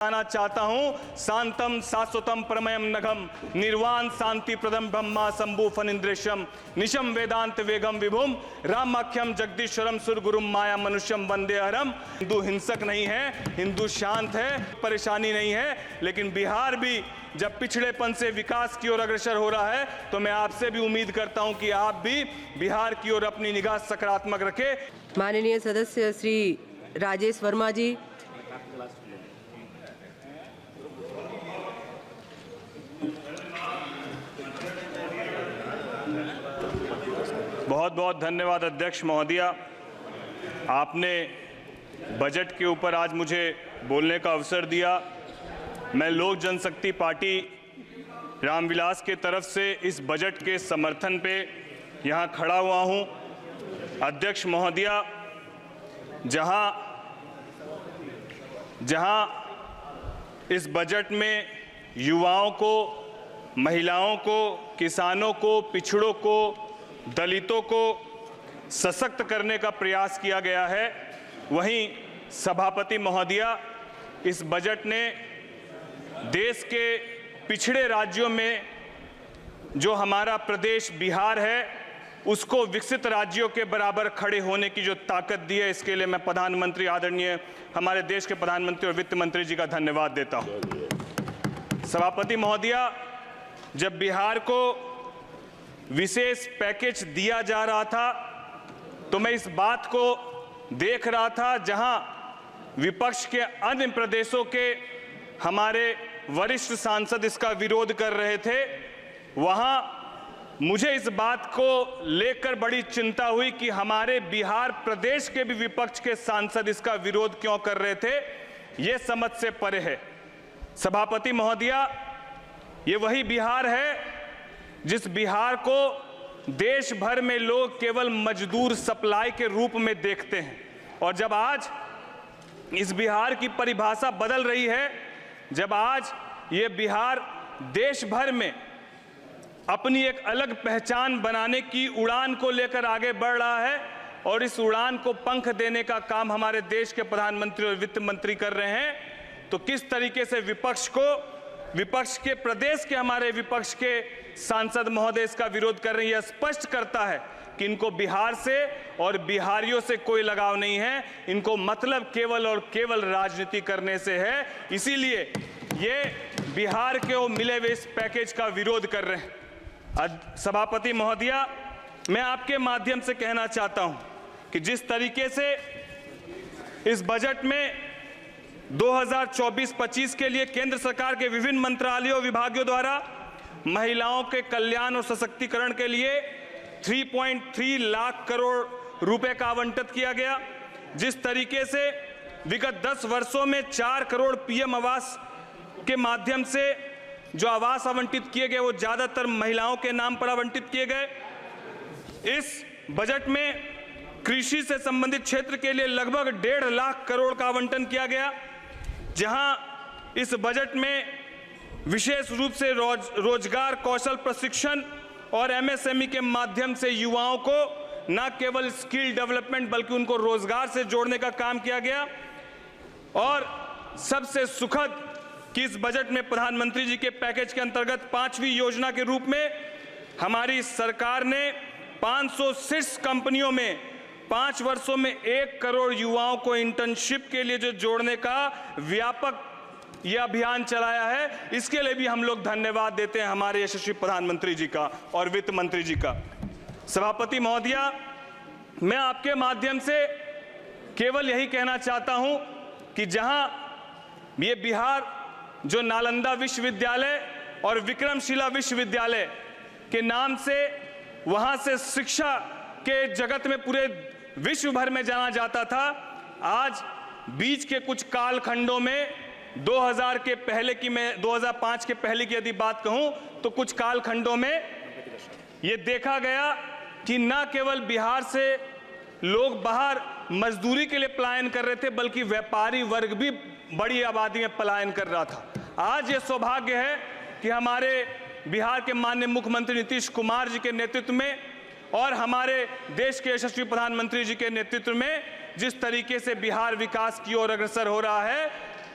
आना चाहता हूं। शांतम शाश्वतम प्रमयम नघम निर्वाण शांति प्रदम ब्रह्मा शंभु फनिंद्रेशम निशम वेदांत वेगम विभुम रामाख्यम जगदीश्वरम सुरगुरुम माया मनुष्यम वंदे हरम। हिंदू हिंसक नहीं है, हिंदू शांत है, परेशानी नहीं है। लेकिन बिहार भी जब पिछड़ेपन से विकास की ओर अग्रसर हो रहा है तो मैं आपसे भी उम्मीद करता हूं कि आप भी बिहार की ओर अपनी निगाह सकारात्मक रखें। माननीय सदस्य श्री राजेश वर्मा जी। बहुत बहुत धन्यवाद अध्यक्ष महोदया, आपने बजट के ऊपर आज मुझे बोलने का अवसर दिया। मैं लोक जनशक्ति पार्टी रामविलास के तरफ से इस बजट के समर्थन पे यहाँ खड़ा हुआ हूँ। अध्यक्ष महोदया, जहाँ इस बजट में युवाओं को, महिलाओं को, किसानों को, पिछड़ों को, दलितों को सशक्त करने का प्रयास किया गया है, वहीं सभापति महोदया इस बजट ने देश के पिछड़े राज्यों में जो हमारा प्रदेश बिहार है उसको विकसित राज्यों के बराबर खड़े होने की जो ताकत दी है, इसके लिए मैं प्रधानमंत्री आदरणीय हमारे देश के प्रधानमंत्री और वित्त मंत्री जी का धन्यवाद देता हूं। सभापति महोदया, जब बिहार को विशेष पैकेज दिया जा रहा था तो मैं इस बात को देख रहा था, जहां विपक्ष के अन्य प्रदेशों के हमारे वरिष्ठ सांसद इसका विरोध कर रहे थे, वहां मुझे इस बात को लेकर बड़ी चिंता हुई कि हमारे बिहार प्रदेश के भी विपक्ष के सांसद इसका विरोध क्यों कर रहे थे। ये समझ से परे है। सभापति महोदया, ये वही बिहार है जिस बिहार को देश भर में लोग केवल मजदूर सप्लाई के रूप में देखते हैं, और जब आज इस बिहार की परिभाषा बदल रही है, जब आज ये बिहार देश भर में अपनी एक अलग पहचान बनाने की उड़ान को लेकर आगे बढ़ रहा है और इस उड़ान को पंख देने का काम हमारे देश के प्रधानमंत्री और वित्त मंत्री कर रहे हैं, तो किस तरीके से विपक्ष के प्रदेश के हमारे विपक्ष के सांसद महोदय इसका विरोध कर रहे हैं, यह स्पष्ट करता है कि इनको बिहार से और बिहारियों से कोई लगाव नहीं है। इनको मतलब केवल और केवल राजनीति करने से है। इसीलिए ये बिहार के मिले हुए इस पैकेज का विरोध कर रहे हैं। सभापति महोदया, मैं आपके माध्यम से कहना चाहता हूं कि जिस तरीके से इस बजट में 2024-25 के लिए केंद्र सरकार के विभिन्न मंत्रालयों विभागों द्वारा महिलाओं के कल्याण और सशक्तिकरण के लिए 3.3 लाख करोड़ रुपए का आवंटित किया गया, जिस तरीके से विगत 10 वर्षों में 4 करोड़ पीएम आवास के माध्यम से जो आवास आवंटित किए गए वो ज्यादातर महिलाओं के नाम पर आवंटित किए गए। इस बजट में कृषि से संबंधित क्षेत्र के लिए लगभग 1.5 लाख करोड़ का आवंटन किया गया, जहां इस बजट में विशेष रूप से रोजगार कौशल प्रशिक्षण और एमएसएमई के माध्यम से युवाओं को न केवल स्किल डेवलपमेंट बल्कि उनको रोजगार से जोड़ने का काम किया गया। और सबसे सुखद कि इस बजट में प्रधानमंत्री जी के पैकेज के अंतर्गत 5वीं योजना के रूप में हमारी सरकार ने 506 कंपनियों में 5 वर्षों में 1 करोड़ युवाओं को इंटर्नशिप के लिए जो जोड़ने का व्यापक यह अभियान चलाया है। इसके लिए भी हम लोग धन्यवाद देते हैं हमारे यशस्वी प्रधानमंत्री जी का और वित्त मंत्री जी का। सभापति महोदया, मैं आपके माध्यम से केवल यही कहना चाहता हूं कि जहां ये बिहार जो नालंदा विश्वविद्यालय और विक्रमशिला विश्वविद्यालय के नाम से वहां से शिक्षा के जगत में पूरे विश्व भर में जाना जाता था, आज बीच के कुछ कालखंडों में 2000 के पहले की, मैं 2005 के पहले की यदि बात कहूं तो कुछ कालखंडों में यह देखा गया कि न केवल बिहार से लोग बाहर मजदूरी के लिए पलायन कर रहे थे बल्कि व्यापारी वर्ग भी बड़ी आबादी में पलायन कर रहा था। आज ये सौभाग्य है कि हमारे बिहार के माननीय मुख्यमंत्री नीतीश कुमार जी के नेतृत्व में और हमारे देश के यशस्वी प्रधानमंत्री जी के नेतृत्व में जिस तरीके से बिहार विकास की ओर अग्रसर हो रहा है,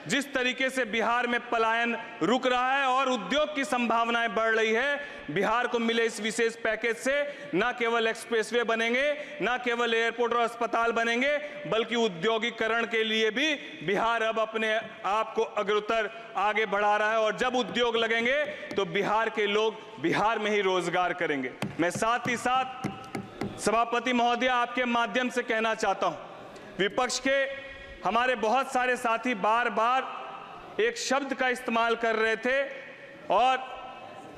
जिस तरीके से बिहार में पलायन रुक रहा है और उद्योग की संभावनाएं बढ़ रही है, बिहार को मिले इस विशेष पैकेज से न केवल एक्सप्रेसवे बनेंगे, न केवल एयरपोर्ट और अस्पताल बनेंगे, बल्कि औद्योगिकरण के लिए भी बिहार अब अपने आप को अग्रतर आगे बढ़ा रहा है। और जब उद्योग लगेंगे तो बिहार के लोग बिहार में ही रोजगार करेंगे। मैं साथ ही साथ सभापति महोदय आपके माध्यम से कहना चाहता हूं, विपक्ष के हमारे बहुत सारे साथी बार बार एक शब्द का इस्तेमाल कर रहे थे और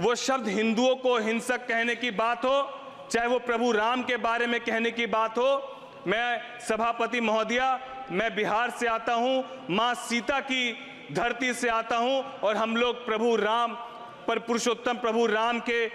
वो शब्द हिंदुओं को हिंसक कहने की बात हो, चाहे वो प्रभु राम के बारे में कहने की बात हो। मैं सभापति महोदया, मैं बिहार से आता हूं, मां सीता की धरती से आता हूं और हम लोग प्रभु राम पर, पुरुषोत्तम प्रभु राम के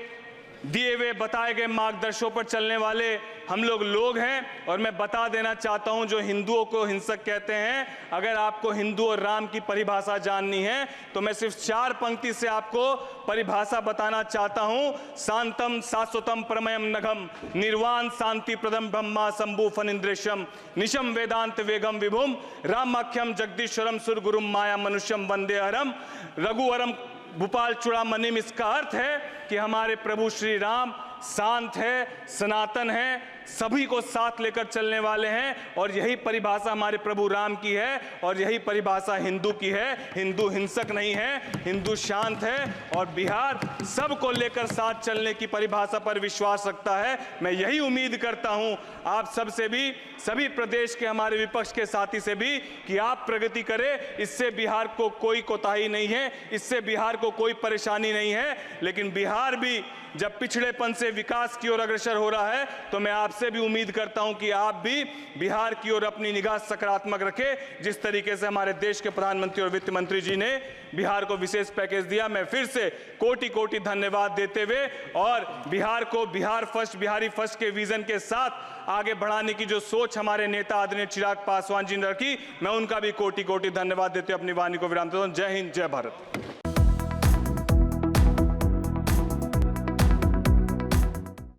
दिए हुए बताए गए मार्गदर्शों पर चलने वाले हम लोग हैं। और मैं बता देना चाहता हूं, जो हिंदुओं को हिंसक कहते हैं, अगर आपको हिंदू और राम की परिभाषा जाननी है तो मैं सिर्फ 4 पंक्ति से आपको परिभाषा बताना चाहता हूं। शांतम शाश्वतम परमयम नघम निर्वाण शांति प्रदम ब्रह्मा शंभु फनिंद्रेशम निशम वेदांत वेगम विभुम रामाख्यम जगदीश्वरम सुरगुरुम माया मनुष्यम वंदे हरम रघुवरम भूपाल चूड़ामणिम। इसका अर्थ है कि हमारे प्रभु श्री राम शांत है, सनातन है, सभी को साथ लेकर चलने वाले हैं और यही परिभाषा हमारे प्रभु राम की है और यही परिभाषा हिंदू की है। हिंदू हिंसक नहीं है, हिंदू शांत है और बिहार सबको लेकर साथ चलने की परिभाषा पर विश्वास रखता है। मैं यही उम्मीद करता हूं आप सबसे भी, सभी प्रदेश के हमारे विपक्ष के साथी से भी, कि आप प्रगति करें। इससे बिहार को कोई कोताही नहीं है, इससे बिहार को कोई परेशानी नहीं है। लेकिन बिहार भी जब पिछड़ेपन से विकास की ओर अग्रसर हो रहा है तो मैं आपसे भी उम्मीद करता हूं कि आप भी बिहार की ओर अपनी निगाह सकारात्मक रखें। जिस तरीके से हमारे देश के प्रधानमंत्री और वित्त मंत्री जी ने बिहार को विशेष पैकेज दिया, मैं फिर से कोटि कोटि धन्यवाद देते हुए और बिहार को बिहार फर्स्ट, बिहारी फर्स्ट के विजन के साथ आगे बढ़ाने की जो सोच हमारे नेता आदरणीय चिराग पासवान जी ने रखी, मैं उनका भी कोटि कोटि धन्यवाद देते हुए अपनी वाणी को विराम देता हूं। जय हिंद, जय भारत।